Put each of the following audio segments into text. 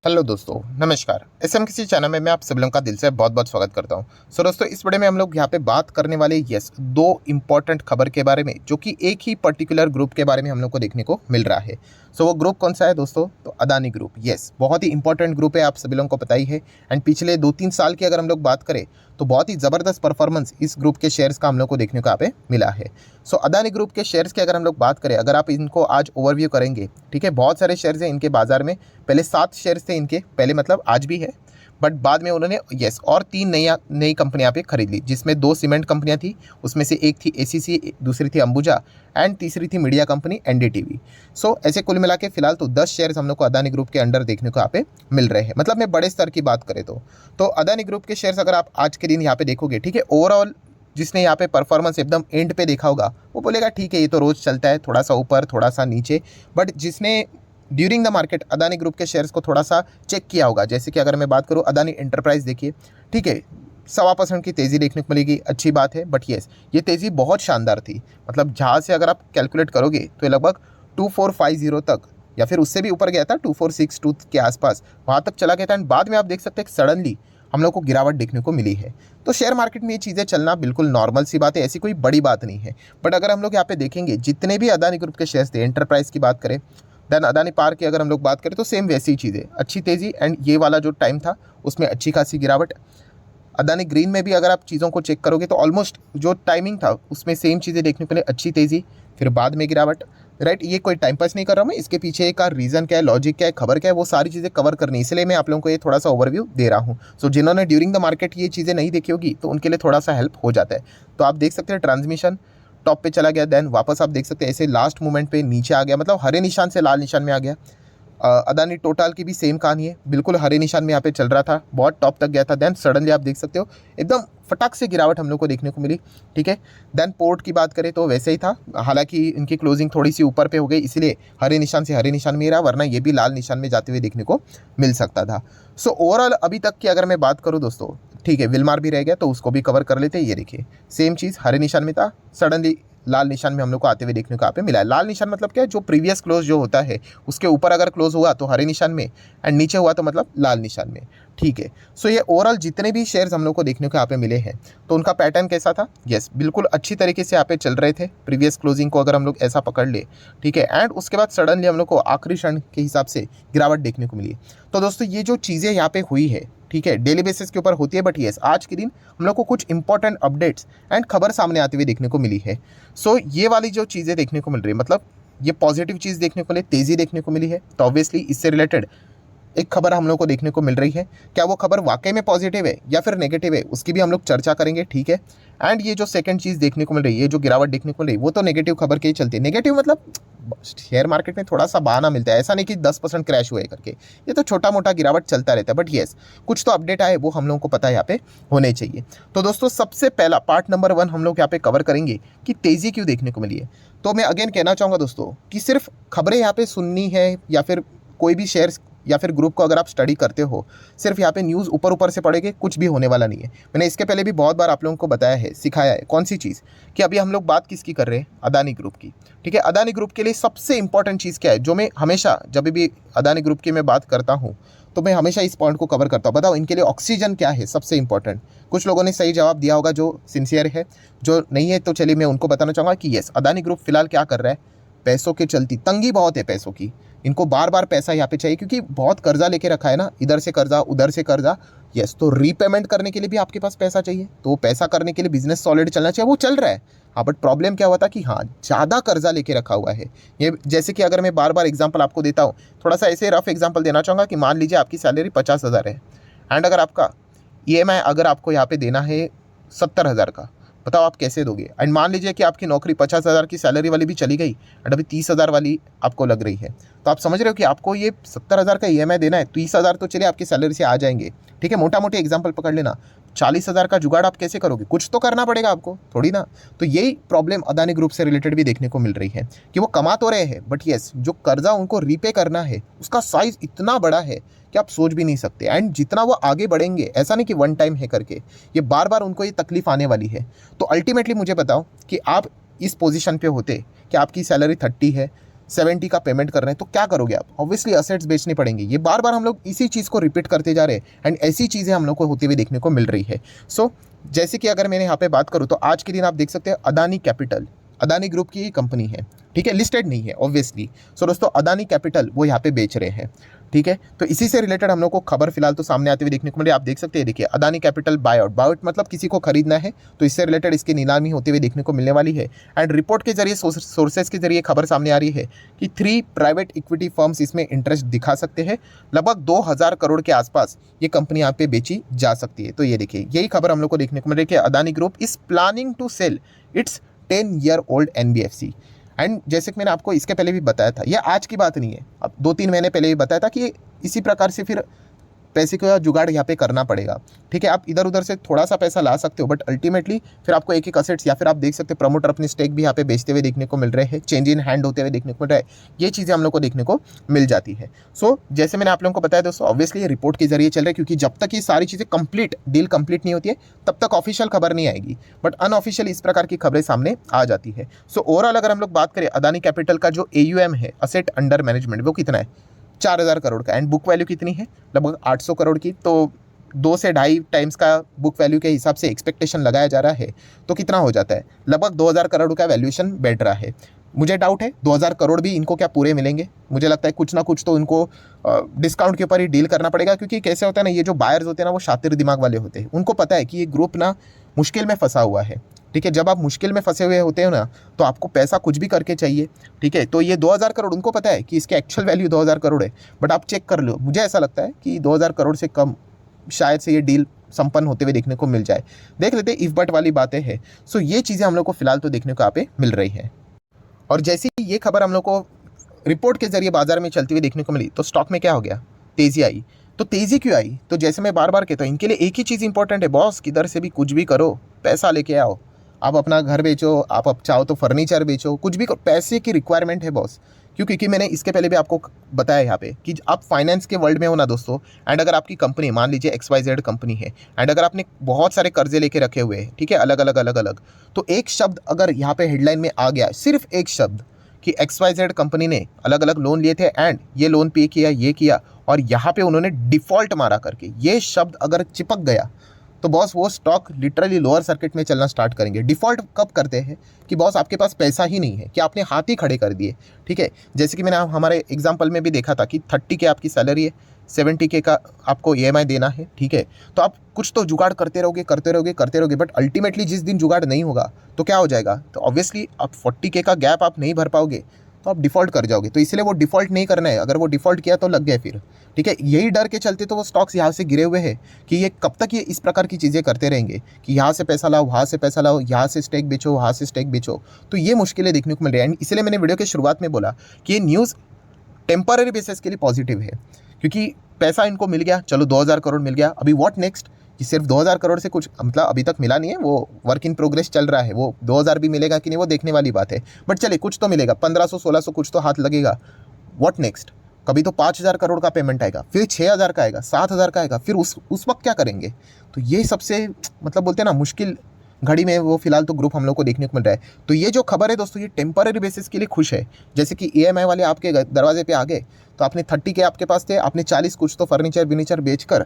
Hello दोस्तों, नमस्कार। SMKC channel में मैं आप सभी लोगों का दिल से बहुत बहुत स्वागत करता हूं। दोस्तों, इस वीडियो में हम लोग यहाँ पे बात करने वाले दो इम्पॉर्टेंट खबर के बारे में, जो कि एक ही पर्टिकुलर ग्रुप के बारे में हम लोग को देखने को मिल रहा है। वो ग्रुप कौन सा है दोस्तों? तो अदानी ग्रुप। बहुत ही इंपॉर्टेंट ग्रुप है, आप सभी लोगों को पता ही है। एंड पिछले 2-3 साल की अगर हम लोग बात करें तो बहुत ही ज़बरदस्त परफॉर्मेंस इस ग्रुप के शेयर्स का हम लोग को देखने को यहाँ पे मिला है। अदानी ग्रुप के शेयर्स की अगर हम लोग बात करें, अगर आप इनको आज ओवरव्यू करेंगे, ठीक है, बहुत सारे शेयर्स हैं इनके बाजार में। पहले 7 शेयर्स थे इनके, पहले मतलब आज भी है, बट बाद में उन्होंने और 3 नई कंपनियां पे खरीद ली, जिसमें 2 सीमेंट कंपनियां थी। उसमें से एक थी एसीसी, दूसरी थी अंबुजा एंड तीसरी थी मीडिया कंपनी एनडीटीवी। ऐसे कुल मिला के फिलहाल तो 10 शेयर्स हम लोग को अदानी ग्रुप के अंडर देखने को यहाँ पे मिल रहे हैं। मतलब मैं बड़े स्तर की बात करें तो अदानी ग्रुप के शेयर्स अगर आप आज के दिन यहाँ पे देखोगे, ठीक है, ओवरऑल जिसने यहाँ पे परफॉर्मेंस एकदम एंड पे देखा होगा वो बोलेगा ठीक है, ये तो रोज़ चलता है, थोड़ा सा ऊपर थोड़ा सा नीचे। बट जिसने during the market Adani group के शेयर्स को थोड़ा सा चेक किया होगा, जैसे कि अगर मैं बात करूँ अदानी एंटरप्राइज, देखिए, ठीक है, 1.25% की तेज़ी देखने को मिलेगी, अच्छी बात है। बट ये तेज़ी बहुत शानदार थी। मतलब जहाँ से अगर आप कैलकुलेट करोगे तो ये लगभग 2450 तक, या फिर उससे भी ऊपर गया था, 2462 के आसपास वहाँ तक चला गया था। एंड बाद में आप देख सकते हैं सडनली हम लोग को गिरावट देखने को मिली है। तो शेयर मार्केट में ये चीज़ें चलना बिल्कुल नॉर्मल सी बात है, ऐसी कोई बड़ी बात नहीं है। बट अगर हम लोग यहाँ पे देखेंगे जितने भी अदानी ग्रुप के शेयर्स थे, एंटरप्राइज की बात करें, देन अदानी पार की अगर हम लोग बात करें तो सेम वैसी ही चीज़ें, अच्छी तेज़ी। एंड ये वाला जो टाइम था उसमें अच्छी खासी गिरावट। अदानी ग्रीन में भी अगर आप चीज़ों को चेक करोगे तो ऑलमोस्ट जो टाइमिंग था उसमें सेम चीज़ें देखने को मिले, अच्छी तेज़ी, फिर बाद में गिरावट। राइट, ये कोई टाइम पास नहीं कर रहा हूँ मैं, इसके पीछे का रीज़न क्या है, लॉजिक क्या है, खबर क्या है, वो सारी चीज़ें कवर करनी है, इसलिए मैं आप लोगों को ये थोड़ा सा ओवरव्यू दे रहा हूँ। जिन्होंने ड्यूरिंग द मार्केट ये चीज़ें नहीं देखी होगी तो उनके लिए थोड़ा सा हेल्प हो जाता है। तो आप देख सकते हैं ट्रांसमिशन टॉप पे चला गया, देन वापस आप देख सकते हैं ऐसे लास्ट मोमेंट पे नीचे आ गया, मतलब हरे निशान से लाल निशान में आ गया। अदानी टोटल की भी सेम कहानी है, बिल्कुल हरे निशान में यहाँ पे चल रहा था, बहुत टॉप तक गया था, देन सडनली आप देख सकते हो एकदम फटाक से गिरावट हम लोग को देखने को मिली, ठीक है। देन पोर्ट की बात करें तो वैसे ही था, हालांकि इनकी क्लोजिंग थोड़ी सी ऊपर पे हो गई, इसलिए हरे निशान से हरे निशान में ही रहा, वरना ये भी लाल निशान में जाते हुए देखने को मिल सकता था। ओवरऑल अभी तक की अगर मैं बात करूँ दोस्तों, ठीक है, विलमार भी रह गया तो उसको भी कवर कर लेते हैं। ये देखिए सेम चीज़, हरे निशान में था, सडनली लाल निशान में हम लोग को आते हुए देखने को यहाँ पे मिला है। लाल निशान मतलब क्या है, जो प्रीवियस क्लोज जो होता है उसके ऊपर अगर क्लोज हुआ तो हरे निशान में, एंड नीचे हुआ तो मतलब लाल निशान में, ठीक है। ये ओवरऑल जितने भी शेयर्स हम लोग को देखने को यहाँ पे मिले हैं तो उनका पैटर्न कैसा था? बिल्कुल अच्छी तरीके से यहाँ पे चल रहे थे, प्रीवियस क्लोजिंग को अगर हम लोग ऐसा पकड़ ले, ठीक है। एंड उसके बाद सडनली हम लोग को आखिरी क्षण के हिसाब से गिरावट देखने को मिली। तो दोस्तों ये जो चीज़ें यहाँ पे हुई है, ठीक है, डेली बेसिस के ऊपर होती है, बट आज के दिन हम लोग को कुछ इंपॉर्टेंट अपडेट्स एंड खबर सामने आते हुए देखने को मिली है। ये वाली जो चीज़ें देखने को मिल रही है, मतलब ये पॉजिटिव चीज़ देखने को मिली, तेज़ी देखने को मिली है, तो ऑब्वियसली इससे रिलेटेड एक खबर हम लोग को देखने को मिल रही है। क्या वो खबर वाकई में पॉजिटिव है या फिर नेगेटिव है, उसकी भी हम लोग चर्चा करेंगे, ठीक है। एंड ये जो सेकंड चीज़ देखने को मिल रही है, ये जो गिरावट देखने को मिल रही है, वो तो नेगेटिव खबर के ही चलते, नेगेटिव मतलब शेयर मार्केट में थोड़ा सा बहाना मिलता है, ऐसा नहीं कि 10% क्रैश हुए करके, ये तो छोटा मोटा गिरावट चलता रहता है। बट कुछ तो अपडेट आए वो हम लोगों को पता है यहाँ पे होने चाहिए। तो दोस्तों सबसे पहला पार्ट नंबर 1 हम लोग यहाँ पे कवर करेंगे कि तेज़ी क्यों देखने को मिली है। तो मैं अगेन कहना चाहूँगा दोस्तों कि सिर्फ खबरें यहाँ पे सुननी है या फिर कोई भी शेयर्स या फिर ग्रुप को अगर आप स्टडी करते हो, सिर्फ यहाँ पे न्यूज़ ऊपर ऊपर से पढ़ेंगे कुछ भी होने वाला नहीं है। मैंने इसके पहले भी बहुत बार आप लोगों को बताया है, सिखाया है, कौन सी चीज़, कि अभी हम लोग बात किसकी कर रहे हैं, अदानी ग्रुप की, ठीक है। अदानी ग्रुप के लिए सबसे इंपॉर्टेंट चीज़ क्या है, जो मैं हमेशा जब भी अदानी ग्रुप की मैं बात करता हूँ तो मैं हमेशा इस पॉइंट को कवर करता हूँ। बताओ इनके लिए ऑक्सीजन क्या है सबसे इंपॉर्टेंट। कुछ लोगों ने सही जवाब दिया होगा जो सिंसियर है, जो नहीं है तो चलिए मैं उनको बताना चाहूँगा कि अदानी ग्रुप फिलहाल क्या कर रहा है, पैसों के चलती तंगी बहुत है पैसों की, इनको बार बार पैसा यहाँ पे चाहिए क्योंकि बहुत कर्जा लेके रखा है ना, इधर से कर्जा उधर से कर्जा। तो रीपेमेंट करने के लिए भी आपके पास पैसा चाहिए, तो पैसा करने के लिए बिजनेस सॉलिड चलना चाहिए, वो चल रहा है। हाँ, बट प्रॉब्लम क्या हुआ था कि हाँ ज़्यादा कर्जा लेके रखा हुआ है। ये जैसे कि अगर मैं बार बार एग्जांपल आपको देता हूँ, थोड़ा सा ऐसे रफ एग्जांपल देना चाहूँगा कि मान लीजिए आपकी सैलरी 50,000 है, एंड अगर आपका EMI अगर आपको यहाँ पे देना है 70,000 का, बताओ आप कैसे दोगे। एंड मान लीजिए कि आपकी नौकरी 50,000 की सैलरी वाली भी चली गई एंड अभी 30,000 वाली आपको लग रही है, तो आप समझ रहे हो कि आपको ये 70,000 का EMI देना है, 30,000 तो चलिए आपकी सैलरी से आ जाएंगे, ठीक है, मोटा मोटी एग्जाम्पल पकड़ लेना। 40,000 का जुगाड़ आप कैसे करोगे, कुछ तो करना पड़ेगा आपको, थोड़ी ना। तो यही प्रॉब्लम अदानी ग्रुप से रिलेटेड भी देखने को मिल रही है कि वो कमा तो रहे हैं, बट जो कर्जा उनको रीपे करना है उसका साइज इतना बड़ा है कि आप सोच भी नहीं सकते। एंड जितना वो आगे बढ़ेंगे, ऐसा नहीं कि वन टाइम है करके, ये बार बार उनको ये तकलीफ आने वाली है। तो अल्टीमेटली मुझे बताओ कि आप इस पोजीशन पे होते कि आपकी सैलरी 30 है, 70 का पेमेंट कर रहे हैं, तो क्या करोगे आप? ऑब्वियसली असेट्स बेचने पड़ेंगे। ये बार बार हम लोग इसी चीज़ को रिपीट करते जा रहे हैं एंड ऐसी चीज़ें हम लोग को होती हुई देखने को मिल रही है। सो जैसे कि अगर मैंने यहाँ पे बात करूँ तो आज के दिन आप देख सकते हैं अदानी कैपिटल, अदानी ग्रुप की कंपनी है, ठीक है, लिस्टेड नहीं है ऑब्वियसली। सो दोस्तों अदानी कैपिटल वो यहाँ पे बेच रहे हैं, ठीक है। तो इसी से रिलेटेड हम लोग को खबर फिलहाल तो सामने आते हुए देखने को मिले। आप देख सकते हैं, देखिए अदानी कैपिटल बायआउट, बायआउट मतलब किसी को खरीदना है, तो इससे रिलेटेड इसकी नीलामी होते हुए देखने को मिलने वाली है। एंड रिपोर्ट के जरिए, सोर्सेज के जरिए खबर सामने आ रही है कि 3 प्राइवेट इक्विटी फर्म्स इसमें इंटरेस्ट दिखा सकते हैं। लगभग 2000 करोड़ के आसपास ये कंपनी यहाँ पे बेची जा सकती है। तो ये देखिए, यही खबर हम लोग को देखने को मिल रही है कि Adani group is planning to sell its 10-year-old NBFC। And जैसे कि मैंने आपको इसके पहले भी बताया था, ये आज की बात नहीं है, अब 2-3 महीने पहले भी बताया था कि इसी प्रकार से फिर पैसे का जुगाड़ यहाँ पे करना पड़ेगा, ठीक है। आप इधर उधर से थोड़ा सा पैसा ला सकते हो, बट अल्टीमेटली फिर आपको एक एक असेट्स, या फिर आप देख सकते हैं प्रमोटर अपनी स्टेक भी यहाँ पे बेचते हुए देखने को मिल रहे हैं, चेंज इन हैंड होते हुए देखने को मिल रहा है। ये चीज़ें हम लोग को देखने को मिल जाती है। सो जैसे मैंने आप लोगों को बताया दोस्तों, ऑब्वियसली ये रिपोर्ट के जरिए चल रहा है, क्योंकि जब तक ये सारी चीज़ें कंप्लीट, डील कंप्लीट नहीं होती है, तब तक ऑफिशियल खबर नहीं आएगी, बट अनऑफिशियल इस प्रकार की खबरें सामने आ जाती है। सो ओवरऑल अगर हम लोग बात करें, अदानी कैपिटल का जो AUM है, असेट अंडर मैनेजमेंट, वो कितना है? 4000 करोड़ का। एंड बुक वैल्यू कितनी है? लगभग 800 करोड़ की। तो 2 से ढाई टाइम्स का बुक वैल्यू के हिसाब से एक्सपेक्टेशन लगाया जा रहा है, तो कितना हो जाता है? लगभग 2000 करोड़ का वैल्यूएशन बैठ रहा है। मुझे डाउट है 2000 करोड़ भी इनको क्या पूरे मिलेंगे। मुझे लगता है कुछ ना कुछ तो इनको डिस्काउंट के ऊपर ही डील करना पड़ेगा, क्योंकि कैसे होता है ना, ये जो बायर्स होते हैं ना, वो शातिर दिमाग वाले होते हैं। उनको पता है कि ये ग्रुप ना मुश्किल में फंसा हुआ है, ठीक है। जब आप मुश्किल में फंसे हुए होते हो ना, तो आपको पैसा कुछ भी करके चाहिए, ठीक है। तो ये 2000 करोड़, उनको पता है कि इसके एक्चुअल वैल्यू 2000 करोड़ है, बट आप चेक कर लो, मुझे ऐसा लगता है कि 2000 करोड़ से कम शायद से ये डील संपन्न होते हुए देखने को मिल जाए। देख लेते इफ बट वाली बातें हैं। सो ये चीज़ें हम लोग को फिलहाल तो देखने को यहाँ पे मिल रही है। और जैसे ही ये खबर हम लोग को रिपोर्ट के जरिए बाजार में चलती हुई देखने को मिली, तो स्टॉक में क्या हो गया? तेज़ी आई। तो तेज़ी क्यों आई? तो जैसे मैं बार बार कहता हूँ, इनके लिए एक ही चीज़ इंपॉर्टेंट है, बॉस किधर से भी कुछ भी करो, पैसा लेके आओ। आप अपना घर बेचो, आप अब चाहो तो फर्नीचर बेचो, कुछ भी करो, पैसे की रिक्वायरमेंट है बॉस। क्योंकि मैंने इसके पहले भी आपको बताया यहाँ पे कि आप फाइनेंस के वर्ल्ड में हो ना दोस्तों, एंड अगर आपकी कंपनी, मान लीजिए XYZ कंपनी है, एंड अगर आपने बहुत सारे कर्जे लेके रखे हुए हैं, ठीक है, अलग अलग, तो एक शब्द अगर यहाँ पे हेडलाइन में आ गया, सिर्फ एक शब्द कि XYZ कंपनी ने अलग अलग लोन लिए थे एंड ये लोन पे किया, ये किया, और यहाँ पे उन्होंने डिफ़ॉल्ट मारा करके, ये शब्द अगर चिपक गया, तो बॉस वो स्टॉक लिटरली लोअर सर्किट में चलना स्टार्ट करेंगे। डिफ़ॉल्ट कब करते हैं? कि बॉस आपके पास पैसा ही नहीं है, कि आपने हाथ ही खड़े कर दिए, ठीक है। जैसे कि मैंने हमारे एग्जांपल में भी देखा था कि 30K आपकी सैलरी है, 70K का आपको EMI देना है, ठीक है। तो आप कुछ तो जुगाड़ करते रहोगे, बट अल्टीमेटली जिस दिन जुगाड़ नहीं होगा तो क्या हो जाएगा? तो ऑब्वियसली आप 40K का गैप आप नहीं भर पाओगे, तो आप डिफ़ॉल्ट कर जाओगे। तो इसलिए वो डिफ़ॉल्ट नहीं करना है, अगर वो डिफ़ॉल्ट किया तो लग गए फिर, ठीक है। यही डर के चलते तो वो स्टॉक्स यहाँ से गिरे हुए हैं कि ये कब तक ये इस प्रकार की चीज़ें करते रहेंगे कि यहाँ से पैसा लाओ, वहाँ से पैसा लाओ, यहाँ से स्टेक बेचो, वहाँ से स्टेक बेचो। तो ये मुश्किलें देखने को मिल रही है। एंड इसलिए मैंने वीडियो के शुरुआत में बोला कि ये न्यूज़ टेम्पररी बेसिस के लिए पॉजिटिव है, क्योंकि पैसा इनको मिल गया, चलो 2000 करोड़ मिल गया, अभी व्हाट नेक्स्ट? कि सिर्फ 2000 करोड़ से कुछ मतलब अभी तक मिला नहीं है, वो वर्क इन प्रोग्रेस चल रहा है। वो 2000 भी मिलेगा कि नहीं वो देखने वाली बात है, बट चलिए कुछ तो मिलेगा, 1500-1600 कुछ तो हाथ लगेगा। What next? कभी तो 5000 करोड़ का पेमेंट आएगा, फिर 6000 का आएगा, 7000 का आएगा, फिर उस वक्त क्या करेंगे? तो ये सबसे मतलब बोलते हैं ना, मुश्किल घड़ी में वो फिलहाल तो ग्रुप हम लोग को देखने को मिल रहा है। तो ये जो खबर है दोस्तों, ये टेम्पररी बेसिस के लिए खुश है। जैसे कि EMI वाले आपके दरवाजे पे आ गए, तो आपने 30K आपके पास थे, आपने 40 कुछ तो फर्नीचर बेचकर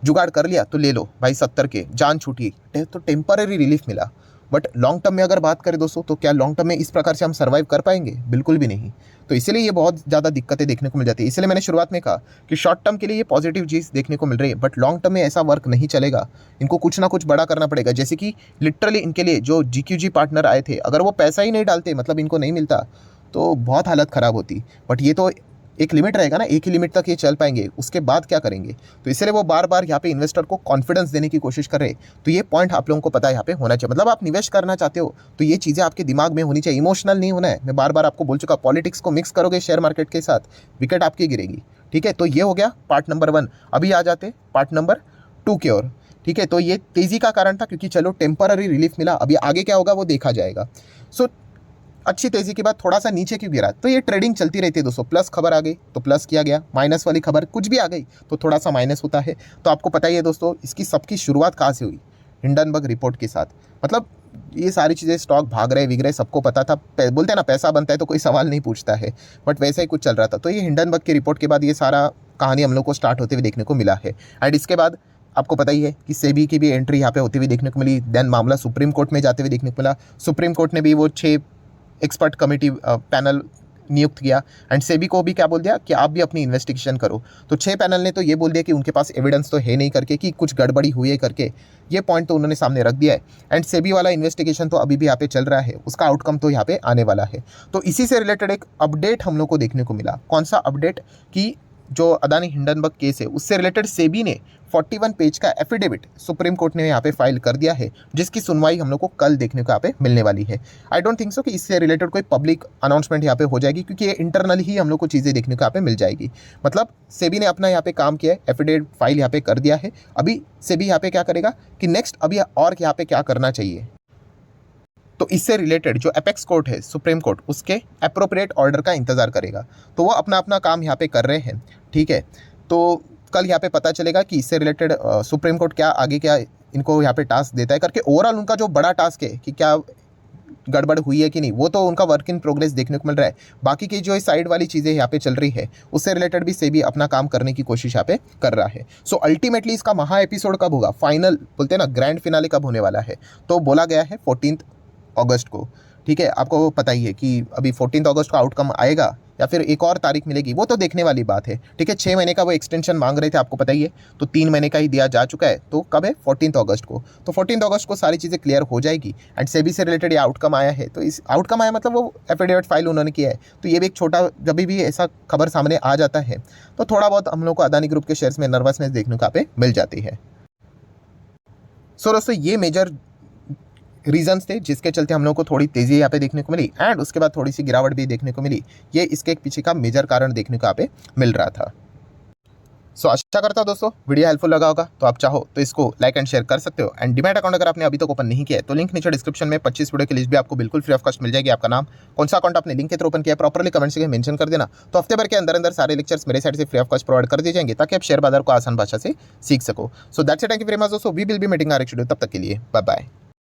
जुगाड़ कर लिया, तो ले लो भाई 70K, जान छूटी, तो टेम्पररी रिलीफ मिला। बट लॉन्ग टर्म में अगर बात करें दोस्तों, तो क्या लॉन्ग टर्म में इस प्रकार से हम सर्वाइव कर पाएंगे? बिल्कुल भी नहीं। तो इसीलिए ये बहुत ज़्यादा दिक्कतें देखने को मिल जाती है। इसलिए मैंने शुरुआत में कहा कि शॉर्ट टर्म के लिए ये पॉजिटिव चीज़ देखने को मिल रही है, बट लॉन्ग टर्म में ऐसा वर्क नहीं चलेगा। इनको कुछ ना कुछ बड़ा करना पड़ेगा। जैसे कि लिटरली इनके लिए जो GQG पार्टनर आए थे, अगर वो पैसा ही नहीं डालते, मतलब इनको नहीं मिलता, तो बहुत हालत ख़राब होती। बट ये तो एक लिमिट रहेगा ना, एक ही लिमिट तक ये चल पाएंगे, उसके बाद क्या करेंगे? तो इसलिए वो बार बार यहाँ पे इन्वेस्टर को कॉन्फिडेंस देने की कोशिश कर रहे हैं। तो ये पॉइंट आप लोगों को पता है यहाँ पे होना चाहिए। मतलब आप निवेश करना चाहते हो तो ये चीज़ें आपके दिमाग में होनी चाहिए, इमोशनल नहीं होना है। मैं बार बार आपको बोल चुका, पॉलिटिक्स को मिक्स करोगे शेयर मार्केट के साथ, विकेट आपकी गिरेगी, ठीक है। तो ये हो गया पार्ट नंबर 1। अभी आ जाते पार्ट नंबर 2 की ओर, ठीक है। तो ये तेज़ी का कारण था, क्योंकि चलो टेम्पररी रिलीफ मिला, अभी आगे क्या होगा वो देखा जाएगा। सो अच्छी तेज़ी के बाद थोड़ा सा नीचे क्यों गिरा? तो ये ट्रेडिंग चलती रहती है दोस्तों। प्लस खबर आ गई तो प्लस किया गया, माइनस वाली खबर कुछ भी आ गई तो थोड़ा सा माइनस होता है। तो आपको पता ही है दोस्तों, इसकी सबकी शुरुआत कहाँ से हुई? हिंडनबर्ग रिपोर्ट के साथ। मतलब ये सारी चीज़ें स्टॉक भाग रहे विग रहे सबको पता था, बोलते हैं ना पैसा बनता है तो कोई सवाल नहीं पूछता है, बट वैसा ही कुछ चल रहा था। तो ये हिंडनबर्ग की रिपोर्ट के बाद ये सारा कहानी हम लोग को स्टार्ट होते हुए देखने को मिला है। एंड इसके बाद आपको पता ही है कि सेबी की भी एंट्री यहाँ पे होती हुई देखने को मिली। देन मामला सुप्रीम कोर्ट में जाते हुए देखने को मिला। सुप्रीम कोर्ट ने भी वो 6 एक्सपर्ट कमेटी पैनल नियुक्त किया एंड सेबी को भी क्या बोल दिया कि आप भी अपनी इन्वेस्टिगेशन करो। तो 6 पैनल ने तो ये बोल दिया कि उनके पास एविडेंस तो है नहीं करके, कि कुछ गड़बड़ी हुई है करके, ये पॉइंट तो उन्होंने सामने रख दिया है। एंड सेबी वाला इन्वेस्टिगेशन तो अभी भी यहाँ पे चल रहा है, उसका आउटकम तो यहाँ पे आने वाला है। तो इसी से रिलेटेड एक अपडेट हम लोग को देखने को मिला। कौन सा अपडेट? कि जो अदानी हिंडनबर्ग केस है उससे रिलेटेड सेबी ने 41 पेज का एफिडेविट सुप्रीम कोर्ट ने यहाँ पे फाइल कर दिया है, जिसकी सुनवाई हम लोग को कल देखने को यहाँ पे मिलने वाली है। आई डोंट थिंक सो कि इससे रिलेटेड कोई पब्लिक अनाउंसमेंट यहाँ पे हो जाएगी, क्योंकि ये इंटरनली ही हम लोग को चीज़ें देखने को यहाँ पे मिल जाएगी। मतलब सेबी ने अपना यहाँ पे काम किया है, एफिडेविट फाइल यहाँ पे कर दिया है। अभी सेबी यहाँ पे क्या करेगा कि नेक्स्ट अभी और यहाँ पे क्या करना चाहिए, तो इससे रिलेटेड जो एपेक्स कोर्ट है सुप्रीम कोर्ट, उसके अप्रोप्रिएट ऑर्डर का इंतजार करेगा। तो वो अपना अपना काम यहाँ पे कर रहे हैं, ठीक है। तो कल यहाँ पे पता चलेगा कि इससे रिलेटेड सुप्रीम कोर्ट क्या आगे क्या इनको यहाँ पे टास्क देता है करके। ओवरऑल उनका जो बड़ा टास्क है कि क्या गड़बड़ हुई है कि नहीं, वो तो उनका वर्क इन प्रोग्रेस देखने को मिल रहा है। बाकी की जो साइड वाली चीज़ें यहाँ पे चल रही है उससे रिलेटेड भी सेबी अपना काम करने की कोशिश यहाँ पे कर रहा है। सो अल्टीमेटली इसका महा एपिसोड कब होगा, फाइनल बोलते हैं ना ग्रैंड फिनाले कब होने वाला है, तो बोला गया है 14 अगस्त को, ठीक है। आपको पता ही है कि अभी 14 अगस्त को आउटकम आएगा या फिर एक और तारीख मिलेगी, वो तो देखने वाली बात है, ठीक है। 6 महीने का वो एक्सटेंशन मांग रहे थे, आपको पता ही है, तो 3 महीने का ही दिया जा चुका है। तो कब है? 14 अगस्त को। तो 14 अगस्त को सारी चीज़ें क्लियर हो जाएगी। एंड सेबी से रिलेटेड ये आउटकम आया है, तो इस आउटकम आया मतलब वो एफिडेविट फाइल उन्होंने किया है। तो ये भी एक छोटा, जब भी ऐसा खबर सामने आ जाता है तो थोड़ा बहुत हम लोग को अदानी ग्रुप के शेयर्स में नर्वसनेस देखने को यहाँ पे मिल जाती है। सो दोस्तों ये मेजर रीजंस थे जिसके चलते हम लोग को थोड़ी तेज़ी यहाँ पे देखने को मिली, एंड उसके बाद थोड़ी सी गिरावट भी देखने को मिली। ये इसके पीछे का मेजर कारण देखने को यहाँ पे मिल रहा था। सो आशा करता हूँ दोस्तों वीडियो हेल्पफुल लगा होगा। तो आप चाहो तो इसको लाइक एंड शेयर कर सकते हो। एंड डीमैट अकाउंट अगर आपने अभी तक ओपन नहीं किया है तो लिंक नीचे डिस्क्रिप्शन में 25 वीडियो की लिस्ट भी आपको बिल्कुल फ्री ऑफ कॉस्ट मिल जाएगी। आपका नाम, कौन सा अकाउंट आपने लिंक के थ्रू ओपन किया, प्रॉपर्ली कमेंट से मेंशन कर देना। तो हफ्ते भर के अंदर अंदर सारे लेक्चर्स मेरे साइड से फ्री ऑफ कॉस्ट प्रोवाइड कर दिए जाएंगे, ताकि आप शेयर बाजार को आसान भाषा से सीख सको। So that's it, thank you very much दोस्तों। We will be meeting our next video. तब तक के लिए बाय बाय।